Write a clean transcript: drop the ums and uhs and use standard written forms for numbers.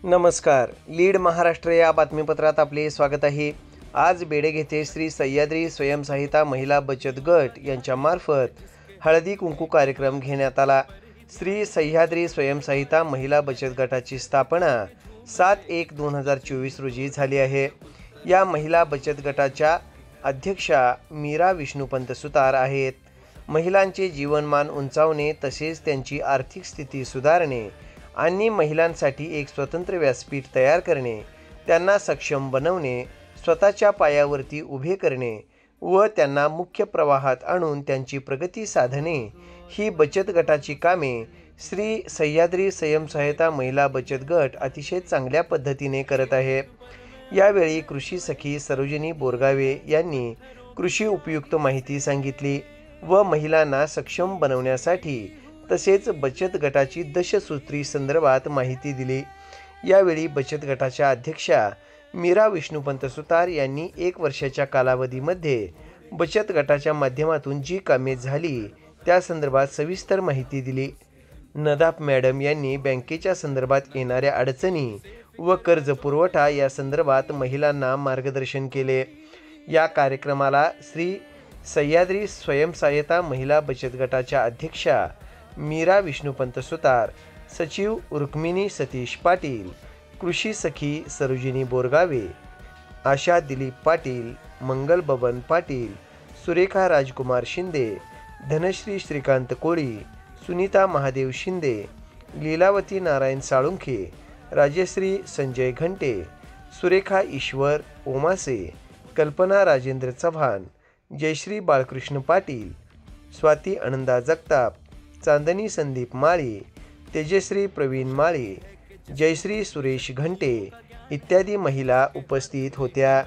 नमस्कार. लीड महाराष्ट्र या बातमीपत्रात आपले स्वागत आहे. आज बेडग येथे श्री सह्याद्री स्वयंसहायता महिला बचत गट यांच्यामार्फत हळदी कुंकू कार्यक्रम घेण्यात आला. श्री सह्याद्री स्वयंसहायता महिला बचत गटाची स्थापना 7/1/2024 रोजी झाली आहे. या महिला बचत गटाच्या अध्यक्षा मीरा विष्णुपंत सुतार आहेत. महिलांचे जीवनमान उंचावणे तसेच त्यांची आर्थिक स्थिती सुधारणे आणि महिलांसाठी एक स्वतंत्र व्यासपीठ तयार करणे, त्यांना सक्षम बनवणे, स्वतःच्या पायावरती उभे करणे व त्यांना मुख्य प्रवाहात आणून त्यांची प्रगती साधणे ही बचत गटाची कामे श्री सह्याद्री स्वयंसहायता महिला बचत गट अतिशय चांगल्या पद्धतीने करत आहे. यावेळी कृषी सखी सरोजिनी बोरगावे यांनी कृषी उपयुक्त माहिती सांगितली व महिलांना सक्षम बनवण्यासाठी तसेच बचत गटाची दशसूत्री संदर्भात माहिती दिली. यावेळी बचत गटाच्या अध्यक्षा मीरा विष्णुपंत सुतार यांनी 1 वर्षाच्या कालावधीमध्ये बचत गटाच्या माध्यमातून जी कामे झाली त्या संदर्भात सविस्तर माहिती दिली. नदाफ मॅडम यांनी बँकेच्या संदर्भात येणाऱ्या अडचणी व कर्ज पुरवठा या संदर्भात महिलांना मार्गदर्शन केले. या कार्यक्रमाला श्री सह्याद्री स्वयंसहायता महिला बचत गटाच्या अध्यक्षा मीरा विष्णुपंत सुतार, सचिव रुक्मिणी सतीश पाटील, कृषी सखी सरोजिनी बोरगावे, आशा दिलीप पाटील, मंगल बबन पाटील, सुरेखा राजकुमार शिंदे, धनश्री श्रीकांत कोळी, सुनीता महादेव शिंदे, लीलावती नारायण साळुंखे, राजश्री संजय घंटे, सुरेखा ईश्वर ओमासे, कल्पना राजेंद्र चव्हाण, जयश्री बाळकृष्ण पाटील, स्वाती आनंदा जगताप, चांदनी संदीप माळी, तेजश्री प्रवीण माळी, जयश्री सुरेश घंटे इत्यादी महिला उपस्थित होत्या.